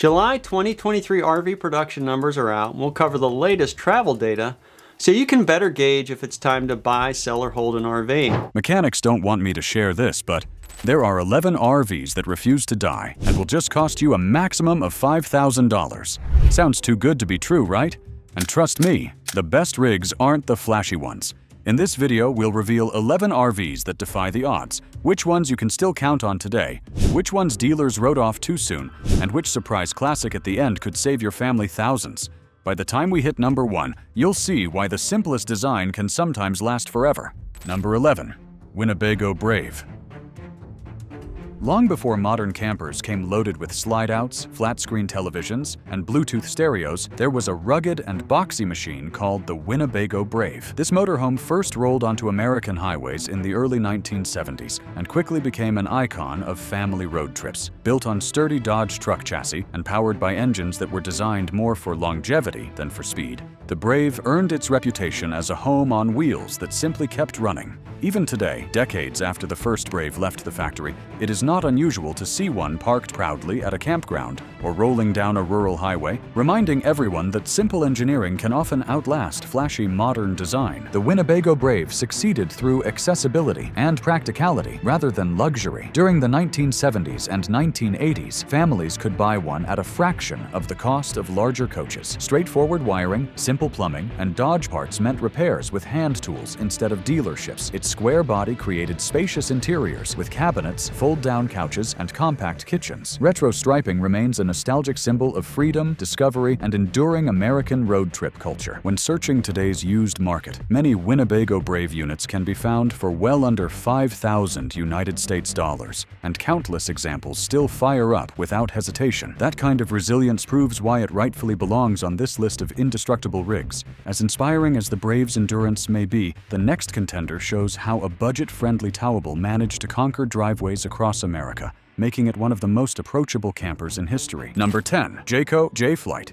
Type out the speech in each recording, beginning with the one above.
July 2023 RV production numbers are out, and we'll cover the latest travel data so you can better gauge if it's time to buy, sell, or hold an RV. Mechanics don't want me to share this, but there are 11 RVs that refuse to die and will just cost you a maximum of $5,000. Sounds too good to be true, right? And trust me, the best rigs aren't the flashy ones. In this video, we'll reveal 11 RVs that defy the odds, which ones you can still count on today, which ones dealers wrote off too soon, and which surprise classic at the end could save your family thousands. By the time we hit number 1, you'll see why the simplest design can sometimes last forever. Number 11. Winnebago Brave. Long before modern campers came loaded with slide-outs, flat-screen televisions, and Bluetooth stereos, there was a rugged and boxy machine called the Winnebago Brave. This motorhome first rolled onto American highways in the early 1970s and quickly became an icon of family road trips. Built on sturdy Dodge truck chassis and powered by engines that were designed more for longevity than for speed, the Brave earned its reputation as a home on wheels that simply kept running. Even today, decades after the first Brave left the factory, it is not unusual to see one parked proudly at a campground or rolling down a rural highway, reminding everyone that simple engineering can often outlast flashy modern design. The Winnebago Brave succeeded through accessibility and practicality rather than luxury. During the 1970s and 1980s, families could buy one at a fraction of the cost of larger coaches. Straightforward wiring, simple plumbing, and Dodge parts meant repairs with hand tools instead of dealerships. Its square body created spacious interiors with cabinets, fold-down couches, and compact kitchens. Retro striping remains a nostalgic symbol of freedom, discovery, and enduring American road trip culture. When searching today's used market, many Winnebago Brave units can be found for well under 5,000 United States dollars, and countless examples still fire up without hesitation. That kind of resilience proves why it rightfully belongs on this list of indestructible rigs. As inspiring as the Brave's endurance may be, the next contender shows how a budget-friendly towable managed to conquer driveways across America, making it one of the most approachable campers in history. Number 10. Jayco J-Flight.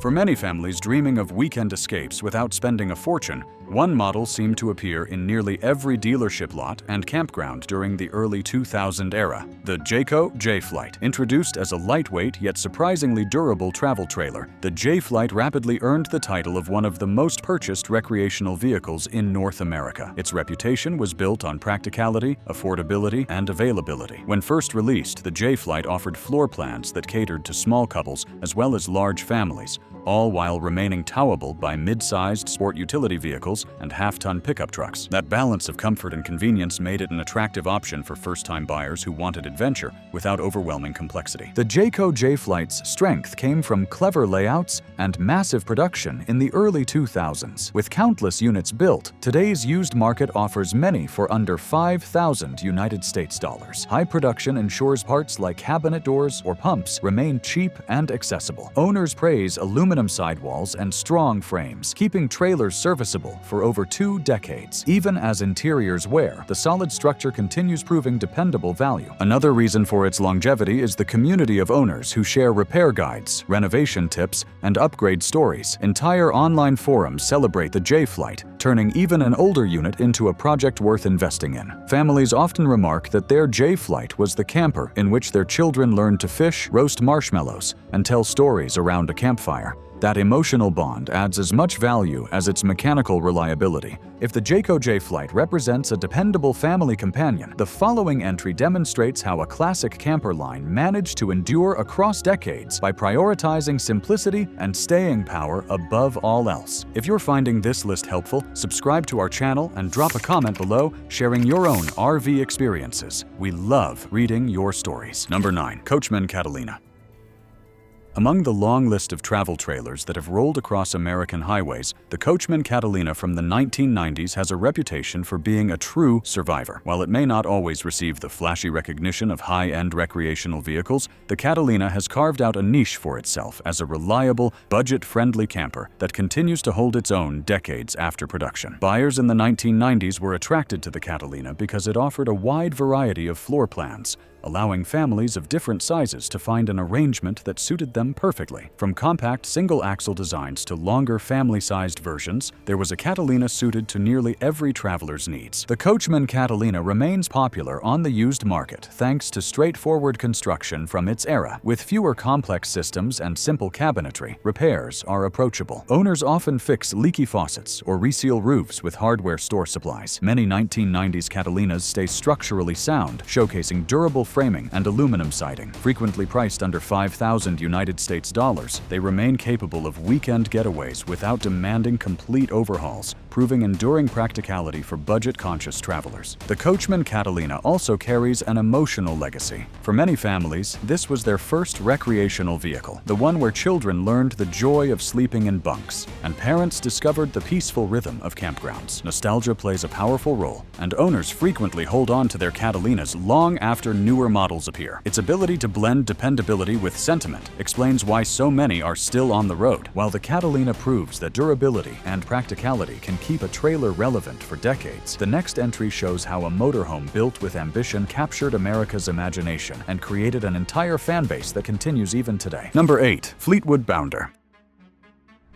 For many families dreaming of weekend escapes without spending a fortune, one model seemed to appear in nearly every dealership lot and campground during the early 2000 era. The Jayco J-Flight. Introduced as a lightweight yet surprisingly durable travel trailer, the J-Flight rapidly earned the title of one of the most purchased recreational vehicles in North America. Its reputation was built on practicality, affordability, and availability. When first released, the J-Flight offered floor plans that catered to small couples as well as large families, all while remaining towable by mid-sized sport utility vehicles and half-ton pickup trucks. That balance of comfort and convenience made it an attractive option for first-time buyers who wanted adventure without overwhelming complexity. The Jayco J-Flight's strength came from clever layouts and massive production in the early 2000s. With countless units built, today's used market offers many for under 5,000 United States dollars. High production ensures parts like cabinet doors or pumps remain cheap and accessible. Owners praise aluminum sidewalls and strong frames, keeping trailers serviceable for over 2 decades. Even as interiors wear, the solid structure continues proving dependable value. Another reason for its longevity is the community of owners who share repair guides, renovation tips, and upgrade stories. Entire online forums celebrate the J-Flight, turning even an older unit into a project worth investing in. Families often remark that their J-Flight was the camper in which their children learned to fish, roast marshmallows, and tell stories around a campfire. That emotional bond adds as much value as its mechanical reliability. If the Jayco J-Flight represents a dependable family companion, the following entry demonstrates how a classic camper line managed to endure across decades by prioritizing simplicity and staying power above all else. If you're finding this list helpful, subscribe to our channel and drop a comment below sharing your own RV experiences. We love reading your stories. Number 9. Coachmen Catalina. Among the long list of travel trailers that have rolled across American highways, the Coachmen Catalina from the 1990s has a reputation for being a true survivor. While it may not always receive the flashy recognition of high-end recreational vehicles, the Catalina has carved out a niche for itself as a reliable, budget-friendly camper that continues to hold its own decades after production. Buyers in the 1990s were attracted to the Catalina because it offered a wide variety of floor plans, allowing families of different sizes to find an arrangement that suited them perfectly. From compact single-axle designs to longer family-sized versions, there was a Catalina suited to nearly every traveler's needs. The Coachman Catalina remains popular on the used market thanks to straightforward construction from its era. With fewer complex systems and simple cabinetry, repairs are approachable. Owners often fix leaky faucets or reseal roofs with hardware store supplies. Many 1990s Catalinas stay structurally sound, showcasing durable framing and aluminum siding. Frequently priced under $5,000 United States dollars, they remain capable of weekend getaways without demanding complete overhauls, proving enduring practicality for budget-conscious travelers. The Coachman Catalina also carries an emotional legacy. For many families, this was their first recreational vehicle, the one where children learned the joy of sleeping in bunks, and parents discovered the peaceful rhythm of campgrounds. Nostalgia plays a powerful role, and owners frequently hold on to their Catalinas long after newer models appear. Its ability to blend dependability with sentiment explains why so many are still on the road. While the Catalina proves that durability and practicality can keep a trailer relevant for decades, the next entry shows how a motorhome built with ambition captured America's imagination and created an entire fanbase that continues even today. Number 8. Fleetwood Bounder.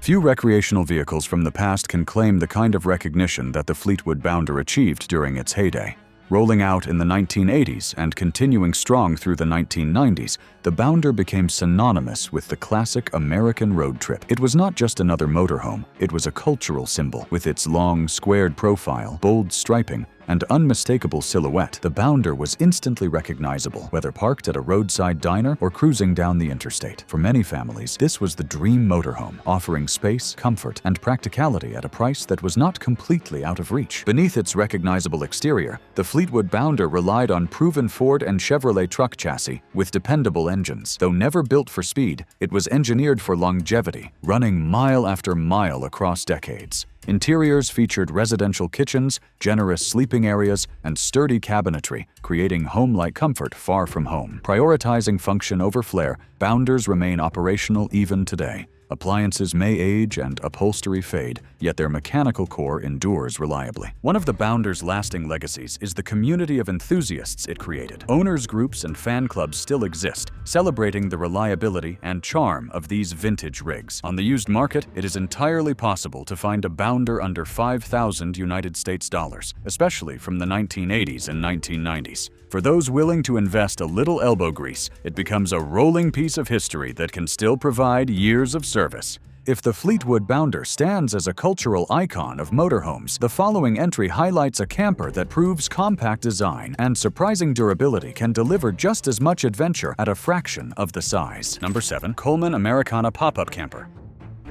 Few recreational vehicles from the past can claim the kind of recognition that the Fleetwood Bounder achieved during its heyday. Rolling out in the 1980s and continuing strong through the 1990s, the Bounder became synonymous with the classic American road trip. It was not just another motorhome, it was a cultural symbol. With its long, squared profile, bold striping, and unmistakable silhouette, the Bounder was instantly recognizable, whether parked at a roadside diner or cruising down the interstate. For many families, this was the dream motorhome, offering space, comfort, and practicality at a price that was not completely out of reach. Beneath its recognizable exterior, the Fleetwood Bounder relied on proven Ford and Chevrolet truck chassis with dependable engines. Though never built for speed, it was engineered for longevity, running mile after mile across decades. Interiors featured residential kitchens, generous sleeping areas, and sturdy cabinetry, creating home-like comfort far from home. Prioritizing function over flair, Bounders remain operational even today. Appliances may age and upholstery fade, yet their mechanical core endures reliably. One of the Bounder's lasting legacies is the community of enthusiasts it created. Owners groups and fan clubs still exist, celebrating the reliability and charm of these vintage rigs. On the used market, it is entirely possible to find a Bounder under $5,000 United States dollars, especially from the 1980s and 1990s. For those willing to invest a little elbow grease, it becomes a rolling piece of history that can still provide years of service. If the Fleetwood Bounder stands as a cultural icon of motorhomes, the following entry highlights a camper that proves compact design and surprising durability can deliver just as much adventure at a fraction of the size. Number 7. Coleman Americana Pop-Up Camper.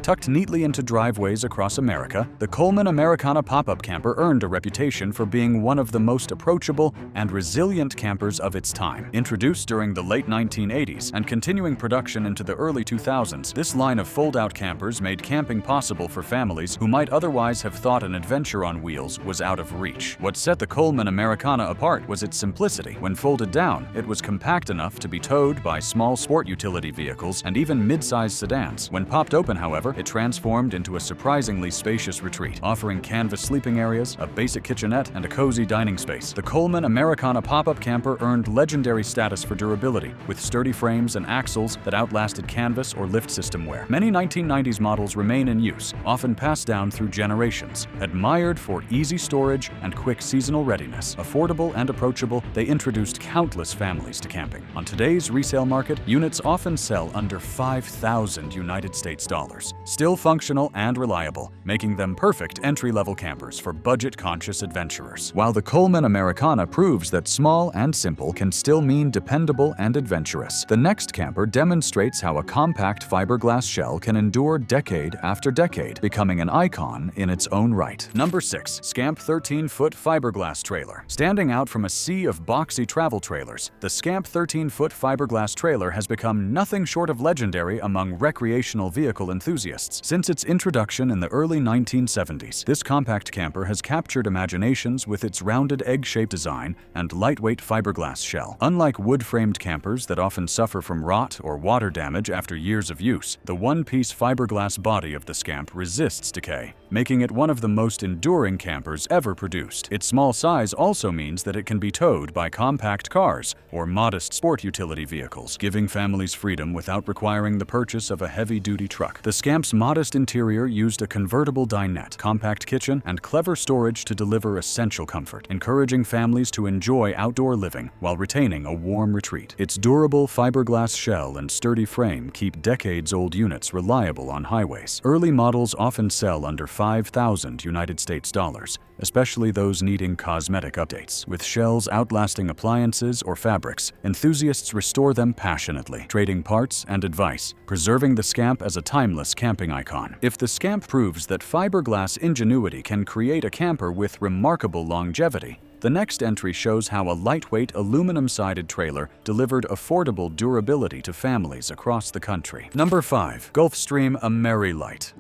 Tucked neatly into driveways across America, the Coleman Americana pop-up camper earned a reputation for being one of the most approachable and resilient campers of its time. Introduced during the late 1980s and continuing production into the early 2000s, this line of fold-out campers made camping possible for families who might otherwise have thought an adventure on wheels was out of reach. What set the Coleman Americana apart was its simplicity. When folded down, it was compact enough to be towed by small sport utility vehicles and even mid-sized sedans. When popped open, however, it transformed into a surprisingly spacious retreat, offering canvas sleeping areas, a basic kitchenette, and a cozy dining space. The Coleman Americana pop-up camper earned legendary status for durability, with sturdy frames and axles that outlasted canvas or lift system wear. Many 1990s models remain in use, often passed down through generations. Admired for easy storage and quick seasonal readiness, affordable and approachable, they introduced countless families to camping. On today's resale market, units often sell under $5,000 United States dollars. Still functional and reliable, making them perfect entry-level campers for budget-conscious adventurers. While the Coleman Americana proves that small and simple can still mean dependable and adventurous, the next camper demonstrates how a compact fiberglass shell can endure decade after decade, becoming an icon in its own right. Number 6. Scamp 13-foot fiberglass trailer. Standing out from a sea of boxy travel trailers, the Scamp 13-foot fiberglass trailer has become nothing short of legendary among recreational vehicle enthusiasts. enthusiasts. Since its introduction in the early 1970s, this compact camper has captured imaginations with its rounded egg-shaped design and lightweight fiberglass shell. Unlike wood-framed campers that often suffer from rot or water damage after years of use, the one-piece fiberglass body of the Scamp resists decay, making it one of the most enduring campers ever produced. Its small size also means that it can be towed by compact cars or modest sport utility vehicles, giving families freedom without requiring the purchase of a heavy-duty truck. The Scamp's modest interior used a convertible dinette, compact kitchen, and clever storage to deliver essential comfort, encouraging families to enjoy outdoor living while retaining a warm retreat. Its durable fiberglass shell and sturdy frame keep decades-old units reliable on highways. Early models often sell under $5,000 United States dollars, especially those needing cosmetic updates. With shells outlasting appliances or fabrics, enthusiasts restore them passionately, trading parts and advice, preserving the Scamp as a timeless camping icon. If the Scamp proves that fiberglass ingenuity can create a camper with remarkable longevity, the next entry shows how a lightweight aluminum-sided trailer delivered affordable durability to families across the country. Number 5. Gulfstream AmeriLite.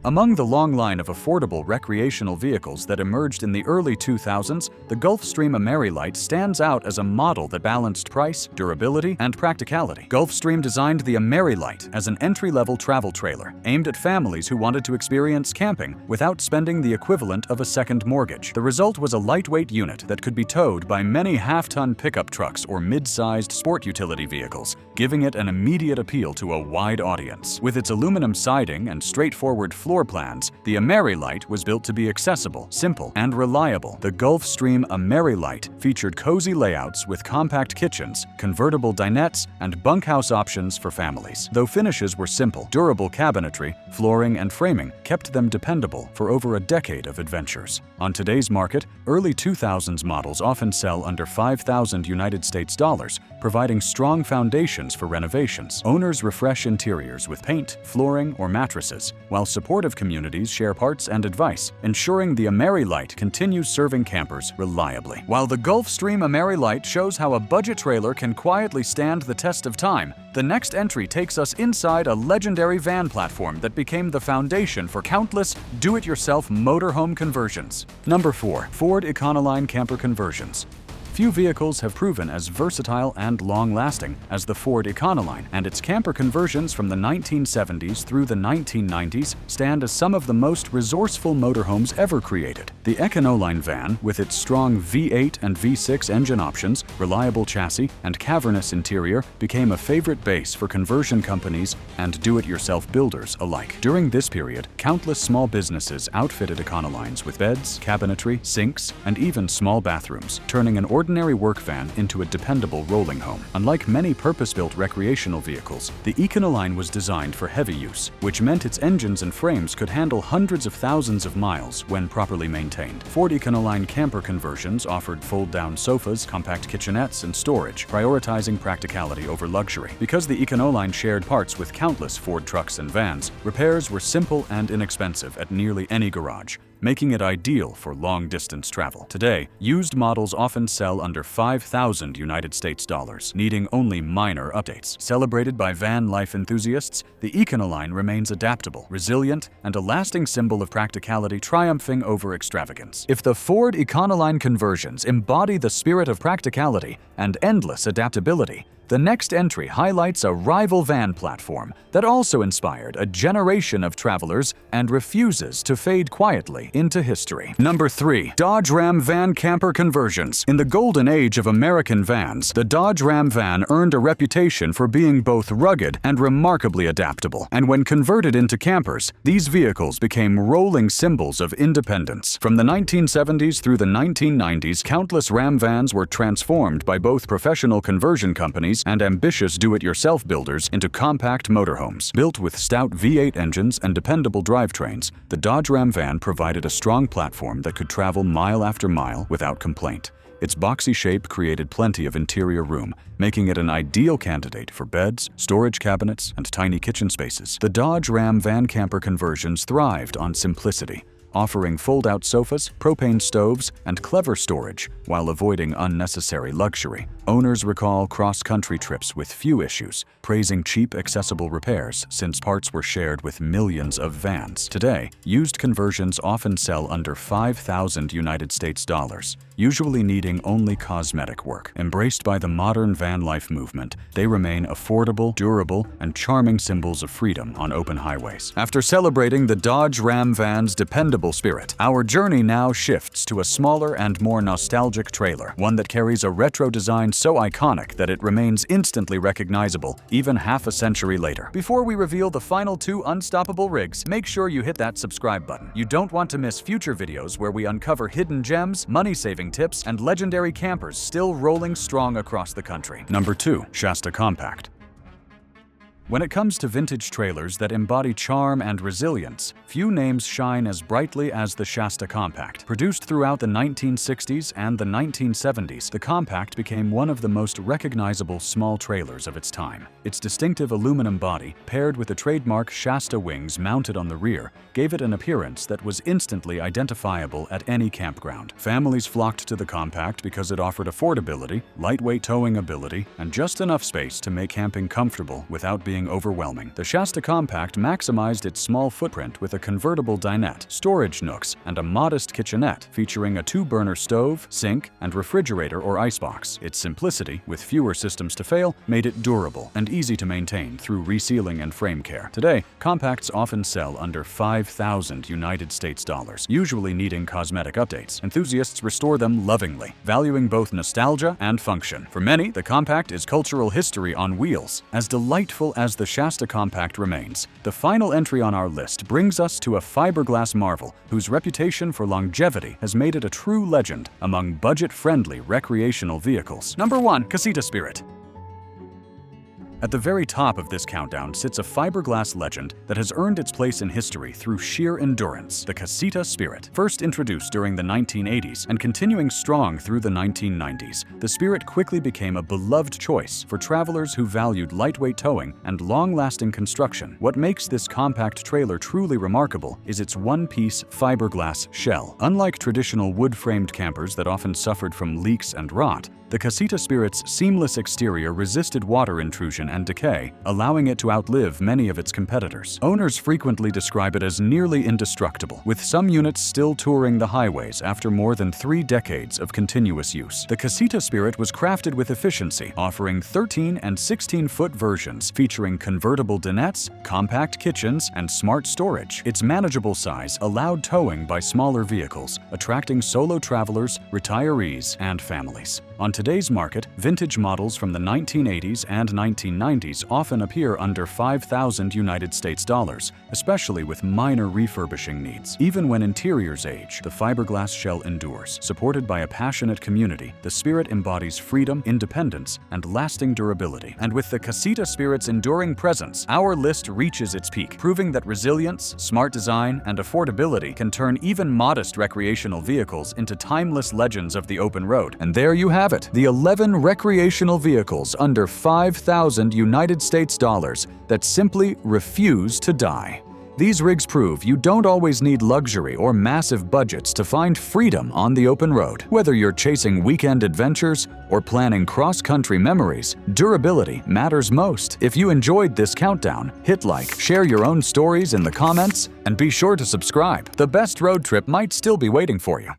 Among the long line of affordable recreational vehicles that emerged in the early 2000s, the Gulfstream AmeriLite stands out as a model that balanced price, durability, and practicality. Gulfstream designed the AmeriLite as an entry-level travel trailer aimed at families who wanted to experience camping without spending the equivalent of a second mortgage. The result was a lightweight unit that could be towed by many half-ton pickup trucks or mid-sized sport utility vehicles, giving it an immediate appeal to a wide audience. With its aluminum siding and straightforward floor plans, the AmeriLite was built to be accessible, simple, and reliable. The Gulfstream AmeriLite featured cozy layouts with compact kitchens, convertible dinettes, and bunkhouse options for families. Though finishes were simple, durable cabinetry, flooring, and framing kept them dependable for over a decade of adventures. On today's market, early 2000s models often sell under $5,000 United States dollars, providing strong foundations for renovations. Owners refresh interiors with paint, flooring, or mattresses, while supportive communities share parts and advice, ensuring the AmeriLite continues serving campers reliably. While the Gulfstream AmeriLite shows how a budget trailer can quietly stand the test of time, the next entry takes us inside a legendary van platform that became the foundation for countless do-it-yourself motorhome conversions. Number 4. Ford Econoline Camper Conversions. Few vehicles have proven as versatile and long-lasting as the Ford Econoline, and its camper conversions from the 1970s through the 1990s stand as some of the most resourceful motorhomes ever created. The Econoline van, with its strong V8 and V6 engine options, reliable chassis, and cavernous interior, became a favorite base for conversion companies and do-it-yourself builders alike. During this period, countless small businesses outfitted Econolines with beds, cabinetry, sinks, and even small bathrooms, turning an ordinary work van into a dependable rolling home. Unlike many purpose-built recreational vehicles, the Econoline was designed for heavy use, which meant its engines and frames could handle hundreds of thousands of miles when properly maintained. Ford Econoline camper conversions offered fold-down sofas, compact kitchenettes, and storage, prioritizing practicality over luxury. Because the Econoline shared parts with countless Ford trucks and vans, repairs were simple and inexpensive at nearly any garage, making it ideal for long-distance travel. Today, used models often sell under $5,000 United States dollars, needing only minor updates. Celebrated by van life enthusiasts, the Econoline remains adaptable, resilient, and a lasting symbol of practicality triumphing over extravagance. If the Ford Econoline conversions embody the spirit of practicality and endless adaptability, the next entry highlights a rival van platform that also inspired a generation of travelers and refuses to fade quietly into history. Number 3. Dodge Ram Van Camper Conversions. In the golden age of American vans, the Dodge Ram van earned a reputation for being both rugged and remarkably adaptable. And when converted into campers, these vehicles became rolling symbols of independence. From the 1970s through the 1990s, countless Ram vans were transformed by both professional conversion companies and ambitious do-it-yourself builders into compact motorhomes. Built with stout V8 engines and dependable drivetrains, the Dodge Ram van provided a strong platform that could travel mile after mile without complaint. Its boxy shape created plenty of interior room, making it an ideal candidate for beds, storage cabinets, and tiny kitchen spaces. The Dodge Ram van camper conversions thrived on simplicity, offering fold-out sofas, propane stoves, and clever storage while avoiding unnecessary luxury. Owners recall cross-country trips with few issues, praising cheap, accessible repairs since parts were shared with millions of vans. Today, used conversions often sell under $5,000 United States dollars, usually needing only cosmetic work. Embraced by the modern van life movement, they remain affordable, durable, and charming symbols of freedom on open highways. After celebrating the Dodge Ram van's dependable spirit, our journey now shifts to a smaller and more nostalgic trailer, one that carries a retro design so iconic that it remains instantly recognizable, even half a century later. Before we reveal the final 2 unstoppable rigs, make sure you hit that subscribe button. You don't want to miss future videos where we uncover hidden gems, money-saving tips, and legendary campers still rolling strong across the country. Number 2. Shasta Compact. When it comes to vintage trailers that embody charm and resilience, few names shine as brightly as the Shasta Compact. Produced throughout the 1960s and the 1970s, the Compact became one of the most recognizable small trailers of its time. Its distinctive aluminum body, paired with the trademark Shasta wings mounted on the rear, gave it an appearance that was instantly identifiable at any campground. Families flocked to the Compact because it offered affordability, lightweight towing ability, and just enough space to make camping comfortable without being overwhelming. The Shasta Compact maximized its small footprint with a convertible dinette, storage nooks, and a modest kitchenette featuring a 2-burner stove, sink, and refrigerator or icebox. Its simplicity, with fewer systems to fail, made it durable and easy to maintain through resealing and frame care. Today, Compacts often sell under $5,000 United States dollars, usually needing cosmetic updates. Enthusiasts restore them lovingly, valuing both nostalgia and function. For many, the Compact is cultural history on wheels. As delightful as the Shasta Compact remains, the final entry on our list brings us to a fiberglass marvel whose reputation for longevity has made it a true legend among budget-friendly recreational vehicles. Number 1. Casita Spirit. At the very top of this countdown sits a fiberglass legend that has earned its place in history through sheer endurance, the Casita Spirit. First introduced during the 1980s and continuing strong through the 1990s, the Spirit quickly became a beloved choice for travelers who valued lightweight towing and long-lasting construction. What makes this compact trailer truly remarkable is its one-piece fiberglass shell. Unlike traditional wood-framed campers that often suffered from leaks and rot, the Casita Spirit's seamless exterior resisted water intrusion and decay, allowing it to outlive many of its competitors. Owners frequently describe it as nearly indestructible, with some units still touring the highways after more than 3 decades of continuous use. The Casita Spirit was crafted with efficiency, offering 13 and 16-foot versions featuring convertible dinettes, compact kitchens, and smart storage. Its manageable size allowed towing by smaller vehicles, attracting solo travelers, retirees, and families. On today's market, vintage models from the 1980s and 1990s often appear under $5,000 United States dollars, especially with minor refurbishing needs. Even when interiors age, the fiberglass shell endures. Supported by a passionate community, the Spirit embodies freedom, independence, and lasting durability. And with the Casita Spirit's enduring presence, our list reaches its peak, proving that resilience, smart design, and affordability can turn even modest recreational vehicles into timeless legends of the open road. And there you have it, the 11 recreational vehicles under $5,000 United States dollars that simply refuse to die. These rigs prove you don't always need luxury or massive budgets to find freedom on the open road. Whether you're chasing weekend adventures or planning cross-country memories, durability matters most. If you enjoyed this countdown, hit like, share your own stories in the comments, and be sure to subscribe. The best road trip might still be waiting for you.